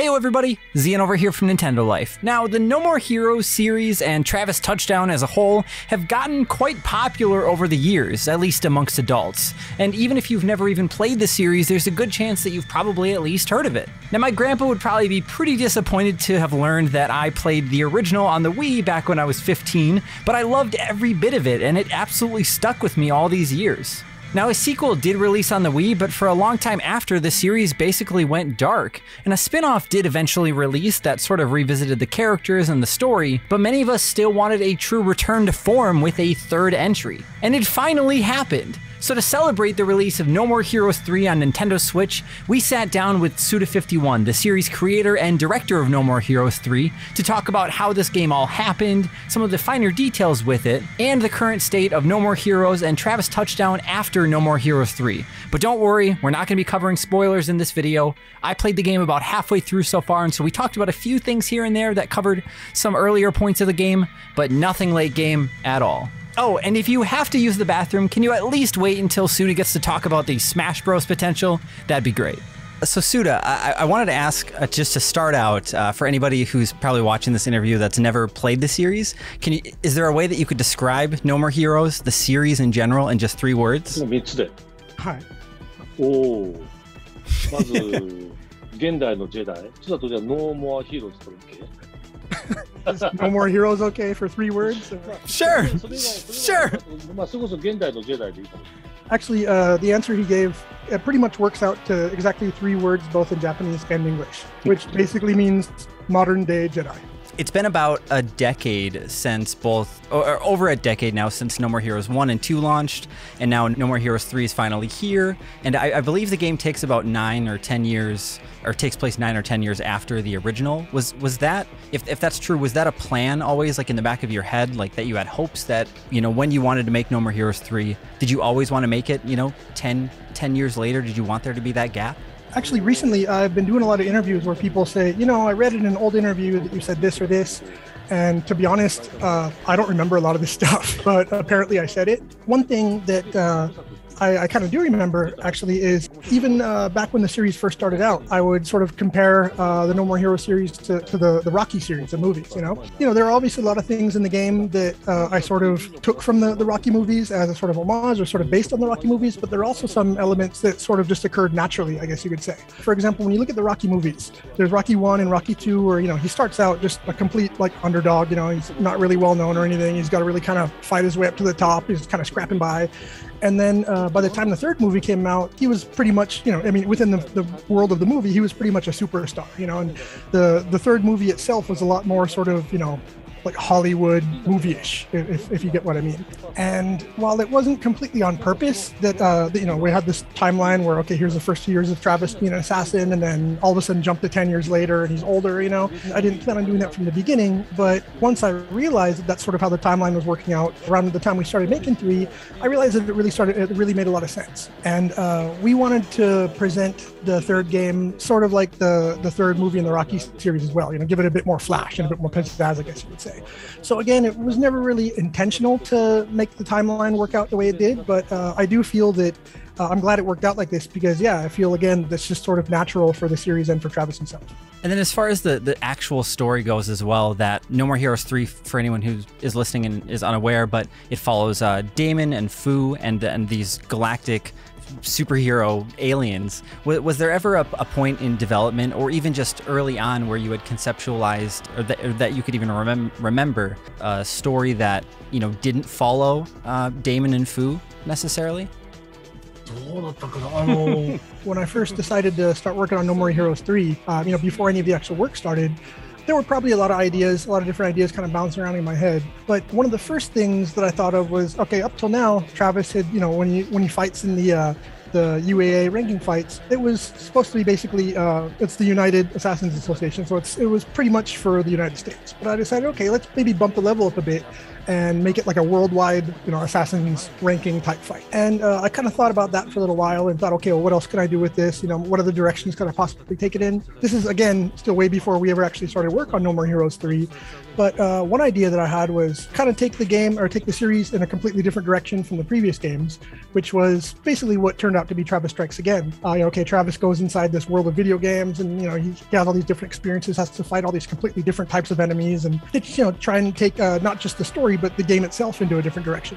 Heyo everybody, Zian over here from Nintendo Life. Now, the No More Heroes series and Travis Touchdown as a whole have gotten quite popular over the years, at least amongst adults. And even if you've never even played the series, there's a good chance that you've probably at least heard of it. Now, my grandpa would probably be pretty disappointed to have learned that I played the original on the Wii back when I was 15, but I loved every bit of it, and it absolutely stuck with me all these years. Now, a sequel did release on the Wii, but for a long time after, the series basically went dark, and a spin-off did eventually release that sort of revisited the characters and the story, but many of us still wanted a true return to form with a third entry. And it finally happened! So to celebrate the release of No More Heroes 3 on Nintendo Switch, we sat down with SUDA51, the series creator and director of No More Heroes 3, to talk about how this game all happened, some of the finer details with it, and the current state of No More Heroes and Travis Touchdown after No More Heroes 3. But don't worry, we're not going to be covering spoilers in this video. I played the game about halfway through so far, and so we talked about a few things here and there that covered some earlier points of the game, but nothing late game at all. Oh, and if you have to use the bathroom, can you at least wait until Suda gets to talk about the Smash Bros potential? That'd be great. So Suda, I wanted to ask, just to start out, for anybody who's probably watching this interview that's never played the series, is there a way that you could describe No More Heroes, the series in general, in just 3 words? 3つで。はい。おお。まず現代のジェダイ。ちょっと後ではノーモアヒーローズと言って。Is No More Heroes okay for 3 words? Sure. Sure. まあそれこそ現代のジェダイでいいかも。Actually, the answer he gave pretty much works out to exactly 3 words, both in Japanese and English, which basically means modern day Jedi. It's been about a decade since or over a decade now since No More Heroes 1 and 2 launched, and now No More Heroes 3 is finally here, and I believe the game takes about 9 or 10 years, or takes place 9 or 10 years after the original. Was that, if that's true, was that a plan always, like in the back of your head, like that you had hopes that, you know, when you wanted to make No More Heroes 3, did you always want to make it, you know, 10 years later? Did you want there to be that gap? Actually, recently, I've been doing a lot of interviews where people say, you know, I read in an old interview that you said this or this. And to be honest, I don't remember a lot of this stuff, but apparently I said it. One thing that I kind of do remember, actually, is even back when the series first started out, I would sort of compare the No More Heroes series to the Rocky series, the movies, you know? There are obviously a lot of things in the game that I sort of took from the Rocky movies as a sort of homage or sort of based on the Rocky movies, but there are also some elements that sort of just occurred naturally, I guess you could say. For example, when you look at the Rocky movies, there's Rocky 1 and Rocky 2, where, you know, he starts out just a complete, like, underdog, you know, he's not really well known or anything. He's got to really kind of fight his way up to the top. He's kind of scrapping by. And then by the time the 3rd movie came out, he was pretty much, you know, I mean, within the world of the movie, he was pretty much a superstar, you know, and the 3rd movie itself was a lot more sort of, you know, like Hollywood movie-ish, if you get what I mean. And while it wasn't completely on purpose that, you know, we had this timeline where, okay, here's the first 2 years of Travis being an assassin, and then all of a sudden jump to 10 years later and he's older, you know. I didn't plan on doing that from the beginning, but once I realized that that's sort of how the timeline was working out around the time we started making 3, I realized that it really made a lot of sense. And we wanted to present the 3rd game sort of like the 3rd movie in the Rocky series as well, you know, give it a bit more flash and a bit more pizzazz, I guess you would say. So again, it was never really intentional to make the timeline work out the way it did, but I do feel that I'm glad it worked out like this because, yeah, I feel, again, that's just sort of natural for the series and for Travis himself. And then as far as the actual story goes as well, that No More Heroes 3, for anyone who is listening and is unaware, but it follows Damon and Fu and these galactic superhero aliens. Was there ever a point in development, or even just early on, where you had conceptualized, or that you could even remember a story that, you know, didn't follow Damon and Fu necessarily? When I first decided to start working on No More Heroes 3, you know, before any of the actual work started, there were probably a lot of different ideas kind of bouncing around in my head. But one of the first things that I thought of was, okay, up till now, Travis had, you know, when he fights in the UAA ranking fights, it was supposed to be basically, it's the United Assassins Association, so it was pretty much for the United States. But I decided, okay, let's maybe bump the level up a bit and make it like a worldwide, you know, Assassins ranking type fight. And I kind of thought about that for a little while and thought, okay, well, what else can I do with this? You know, what other directions could I possibly take it in? This is, again, still way before we ever actually started work on No More Heroes 3. But one idea that I had was kind of take the series in a completely different direction from the previous games, which was basically what turned out to be Travis Strikes Again. Okay, Travis goes inside this world of video games, and he has all these different experiences, has to fight all these completely different types of enemies, and it's try and take not just the story but the game itself into a different direction.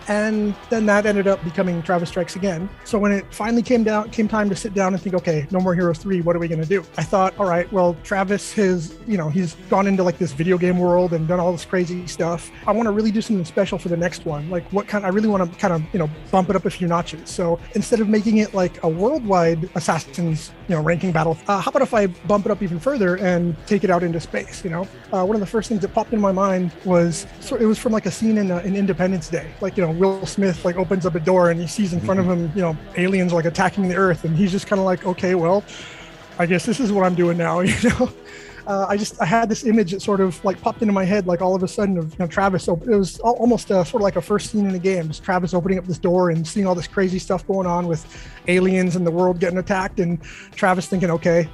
And then that ended up becoming Travis Strikes Again. So when it finally came time to sit down and think, okay, No More Heroes 3, what are we going to do? I thought, all right, well, Travis has, he's gone into like this video game world and done all this crazy stuff. I want to really do something special for the next one. Like I really want to kind of, bump it up a few notches. So instead of making it like a worldwide Assassin's, ranking battle, how about if I bump it up even further and take it out into space, One of the first things that popped in my mind was, so it was from like a scene in Independence Day, like, Will Smith like opens up a door and he sees in front of him, aliens like attacking the Earth, and he's just kind of like, okay, well, I guess this is what I'm doing now. I had this image that sort of like popped into my head, like all of a sudden of Travis. So it was almost sort of like a first scene in the game, just Travis opening up this door and seeing all this crazy stuff going on with aliens and the world getting attacked, and Travis thinking, okay,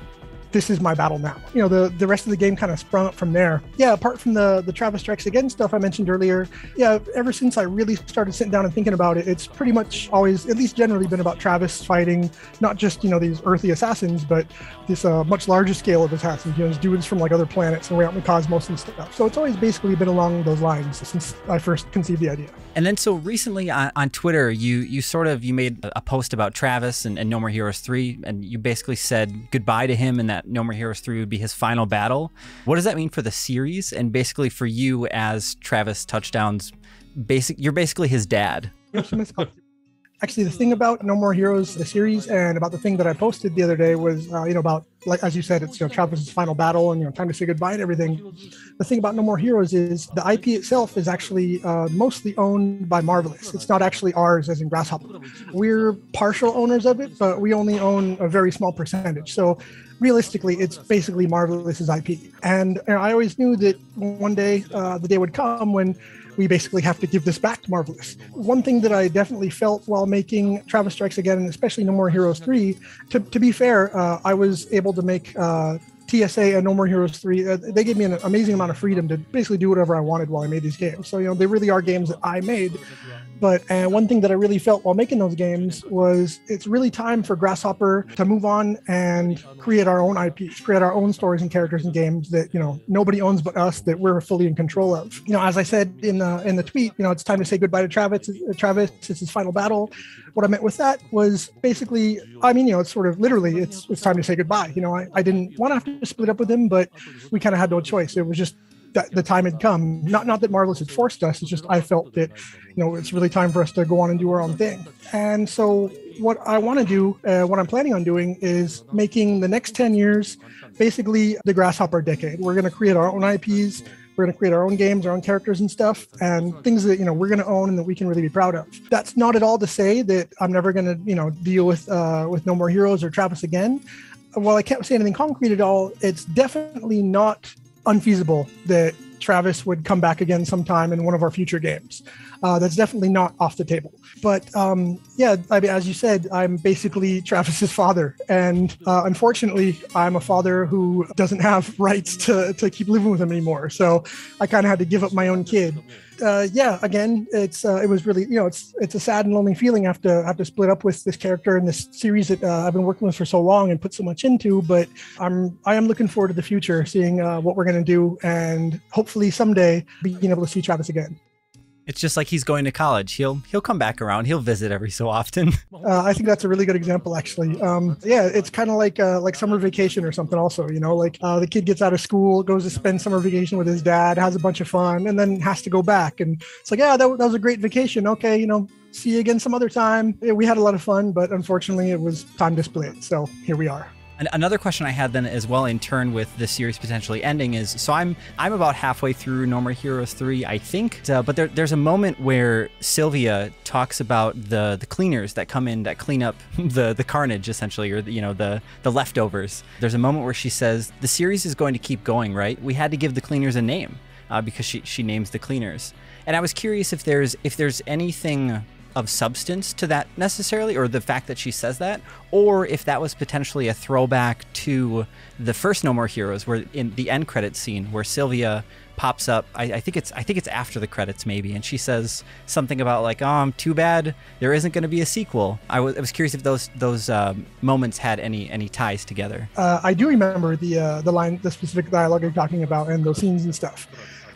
this is my battle now. The rest of the game kind of sprung up from there. Yeah, apart from the Travis Strikes Again stuff I mentioned earlier, yeah, ever since I really started sitting down and thinking about it, it's pretty much always, at least generally, been about Travis fighting not just, these earthly assassins, but this much larger scale of assassins, these dudes from like other planets and way out in the cosmos and stuff. So it's always basically been along those lines since I first conceived the idea. And then so recently on Twitter, you made a post about Travis and No More Heroes 3, and you basically said goodbye to him and that No More Heroes 3 would be his final battle. What does that mean for the series, and basically for you as Travis Touchdown's you're basically his dad? Actually, the thing about No More Heroes, the series, and about the thing that I posted the other day was, about, like, as you said, it's, Travis's final battle and, time to say goodbye and everything. The thing about No More Heroes is the IP itself is actually mostly owned by Marvelous. It's not actually ours, as in Grasshopper. We're partial owners of it, but we only own a very small percentage. So realistically, it's basically Marvelous's IP. And I always knew that one day, the day would come when we basically have to give this back to Marvelous. One thing that I definitely felt while making Travis Strikes Again, and especially No More Heroes 3, to be fair, I was able to make TSA and No More Heroes 3, they gave me an amazing amount of freedom to basically do whatever I wanted while I made these games. So, they really are games that I made. But one thing that I really felt while making those games was it's really time for Grasshopper to move on and create our own IPs, create our own stories and characters and games that, nobody owns but us, that we're fully in control of. As I said in the tweet, it's time to say goodbye to Travis. Travis, it's his final battle. What I meant with that was basically, it's sort of literally, it's time to say goodbye. I didn't want to have to split up with him, but we kind of had no choice. It was just that the time had come. Not that Marvelous had forced us. It's just I felt that, it's really time for us to go on and do our own thing. And so what I want to do, what I'm planning on doing, is making the next 10 years basically the Grasshopper decade. We're going to create our own IPs. We're going to create our own games, our own characters and stuff, and things that, we're going to own and that we can really be proud of. That's not at all to say that I'm never going to, deal with No More Heroes or Travis again. While I can't say anything concrete at all, it's definitely not unfeasible that Travis would come back again sometime in one of our future games. That's definitely not off the table. But as you said, I'm basically Travis's father. And unfortunately, I'm a father who doesn't have rights to keep living with him anymore. So I kind of had to give up my own kid. Again, it was really, it's a sad and lonely feeling have to split up with this character in this series that I've been working with for so long and put so much into. But I am looking forward to the future, seeing what we're going to do, and hopefully someday being able to see Travis again. It's just like he's going to college. He'll come back around. He'll visit every so often. I think that's a really good example, actually. It's kind of like summer vacation or something also, the kid gets out of school, goes to spend summer vacation with his dad, has a bunch of fun, and then has to go back. And it's like, that was a great vacation. Okay, see you again some other time. We had a lot of fun, but unfortunately it was time to split. So here we are. And another question I had then as well, in turn with this series potentially ending, is so I'm about halfway through No More Heroes 3, I think, but there's a moment where Sylvia talks about the cleaners that come in that clean up the carnage, essentially, or the leftovers. There's a moment where she says the series is going to keep going, right? We had to give the cleaners a name because she names the cleaners. And I was curious if there's anything of substance to that necessarily, or the fact that she says that, or if that was potentially a throwback to the first No More Heroes, where in the end credits scene where Sylvia pops up. I think it's after the credits maybe, and she says something about like, "Oh, too bad there isn't going to be a sequel." I was curious if those moments had any ties together. I do remember the line, the specific dialogue you're talking about, and those scenes and stuff.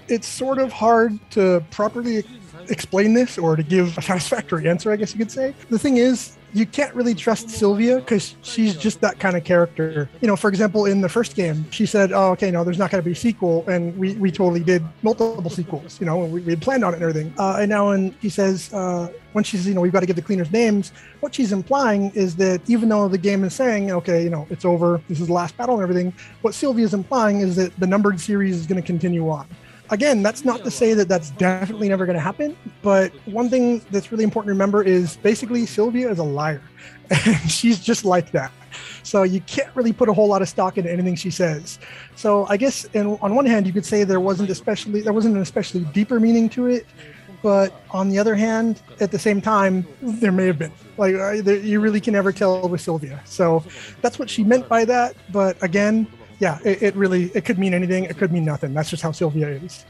It's sort of hard to properly explain this or to give a satisfactory answer, I guess you could say. The thing is, you can't really trust Sylvia because she's just that kind of character. You know, for example, in the first game, she said, "Oh, okay, no, there's not going to be a sequel," and we totally did multiple sequels. You know, we had planned on it and everything. And now when she says, when she says, you know, we've got to give the cleaners names, what she's implying is that even though the game is saying, okay, you know, it's over, this is the last battle and everything, what Sylvia's implying is that the numbered series is going to continue on. Again, that's not to say that that's definitely never going to happen, but one thing that's really important to remember is basically Sylvia is a liar, and she's just like that. So you can't really put a whole lot of stock into anything she says. So I guess on one hand, you could say there wasn't an especially deeper meaning to it, but on the other hand, at the same time, there may have been. Like you really can never tell with Sylvia. So that's what she meant by that. But again, yeah, it could mean anything. It could mean nothing. That's just how Sylvia is.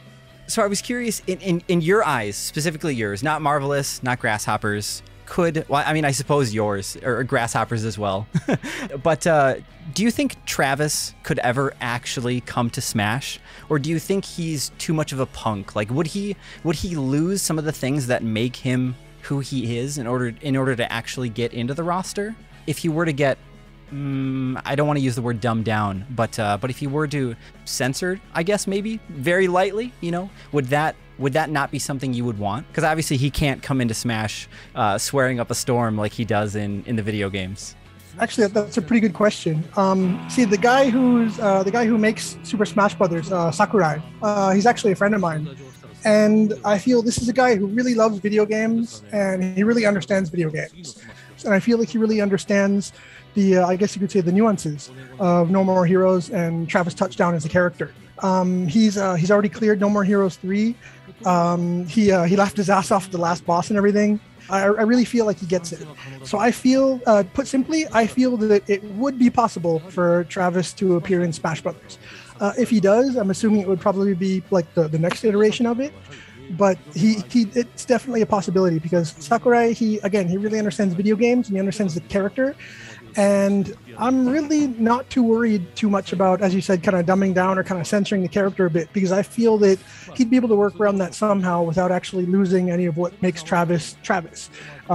So I was curious, in your eyes, specifically yours, not Marvelous, not Grasshoppers, I suppose yours, or Grasshoppers as well. But do you think Travis could ever actually come to Smash? Or do you think he's too much of a punk? Like, would he lose some of the things that make him who he is in order to actually get into the roster? If he were to get I don't want to use the word dumbed down, but if he were to censored, I guess maybe very lightly, you know, would that not be something you would want? Because obviously he can't come into Smash swearing up a storm like he does in the video games. Actually, that's a pretty good question. See, the guy who makes Super Smash Brothers, Sakurai, he's actually a friend of mine. And I feel this is a guy who really loves video games, and he really understands video games. And I feel like he really understands the, I guess you could say, the nuances of No More Heroes and Travis Touchdown as a character. He's already cleared No More Heroes 3. He laughed his ass off at the last boss and everything. I really feel like he gets it. So I feel, put simply, I feel that it would be possible for Travis to appear in Smash Brothers. If he does, I'm assuming it would probably be like the next iteration of it. But it's definitely a possibility because Sakurai, he really understands video games and he understands the character. And I'm really not too worried too much about, as you said, kind of dumbing down or kind of censoring the character a bit, because I feel that he'd be able to work around that somehow without actually losing any of what makes Travis Travis.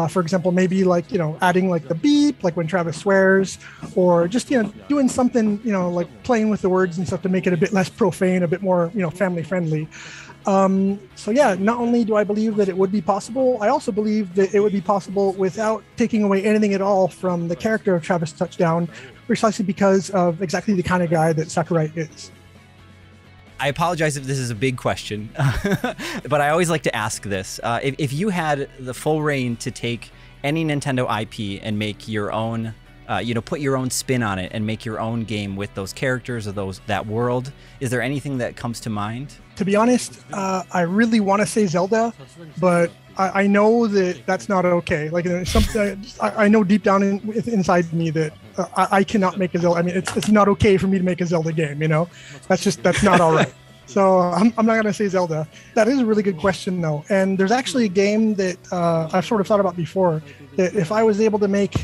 For example, maybe like, you know, adding like the beep, like when Travis swears, or just, you know, doing something, you know, like playing with the words and stuff to make it a bit less profane, a bit more, you know, family friendly. So yeah, not only do I believe that it would be possible, I also believe that it would be possible without taking away anything at all from the character of Travis Touchdown, precisely because of exactly the kind of guy that Sakurai is. I apologize if this is a big question, but I always like to ask this. If you had the full reign to take any Nintendo IP and make your own, put your own spin on it and make your own game with those characters or that world, is there anything that comes to mind? To be honest, I really want to say Zelda, but I know that that's not okay. Like something, I know deep down inside me that I cannot make a Zelda. I mean, it's not okay for me to make a Zelda game. You know, that's not all right. So I'm not going to say Zelda. That is a really good question, though. And there's actually a game that I've sort of thought about before, that if I was able to make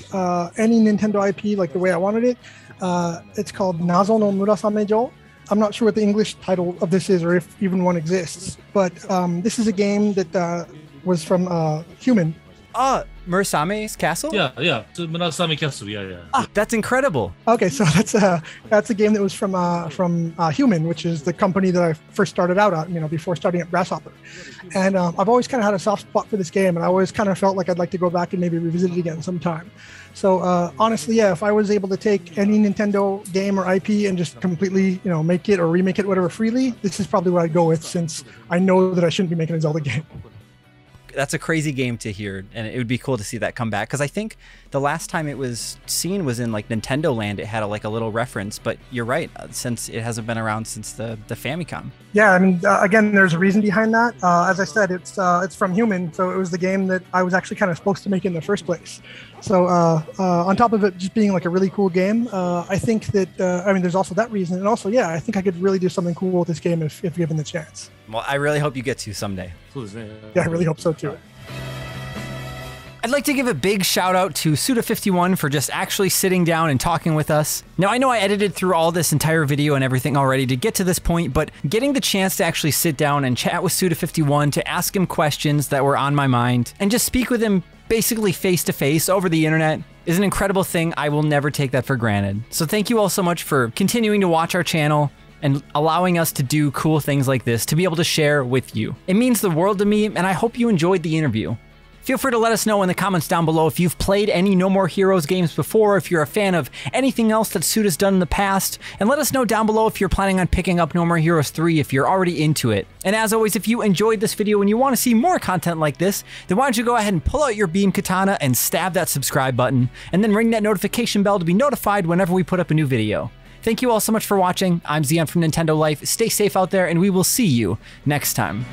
any Nintendo IP like the way I wanted it, it's called Nazo no Murasame-jo. I'm not sure what the English title of this is or if even one exists, but this is a game that was from Human. Murasame's Castle? Yeah. Murasame Castle, yeah. That's incredible. Okay, so that's a game that was from Human, which is the company that I first started out at, you know, before starting at Grasshopper. And I've always kind of had a soft spot for this game, and I always kind of felt like I'd like to go back and maybe revisit it again sometime. So honestly, yeah, if I was able to take any Nintendo game or IP and just completely, you know, make it or remake it, whatever, freely, this is probably what I'd go with, since I know that I shouldn't be making a Zelda game. That's a crazy game to hear, and it would be cool to see that come back, because I think the last time it was seen was in like Nintendo Land. It had a little reference, but you're right, since it hasn't been around since the Famicom. Yeah, I mean, again, there's a reason behind that. As I said, it's from Human, so it was the game that I was actually kind of supposed to make in the first place. So on top of it just being like a really cool game, I think that, I mean, there's also that reason. And also, yeah, I think I could really do something cool with this game if given the chance. Well, I really hope you get to someday. Yeah, I really hope so too. I'd like to give a big shout out to SUDA51 for just actually sitting down and talking with us. Now, I know I edited through all this entire video and everything already to get to this point, but getting the chance to actually sit down and chat with SUDA51, to ask him questions that were on my mind, and just speak with him basically face to face over the internet is an incredible thing. I will never take that for granted. So thank you all so much for continuing to watch our channel and allowing us to do cool things like this to be able to share with you. It means the world to me, and I hope you enjoyed the interview. Feel free to let us know in the comments down below if you've played any No More Heroes games before, if you're a fan of anything else that Suda's done in the past, and let us know down below if you're planning on picking up No More Heroes 3 if you're already into it. And as always, if you enjoyed this video and you want to see more content like this, then why don't you go ahead and pull out your beam katana and stab that subscribe button, and then ring that notification bell to be notified whenever we put up a new video. Thank you all so much for watching. I'm Zion from Nintendo Life. Stay safe out there, and we will see you next time.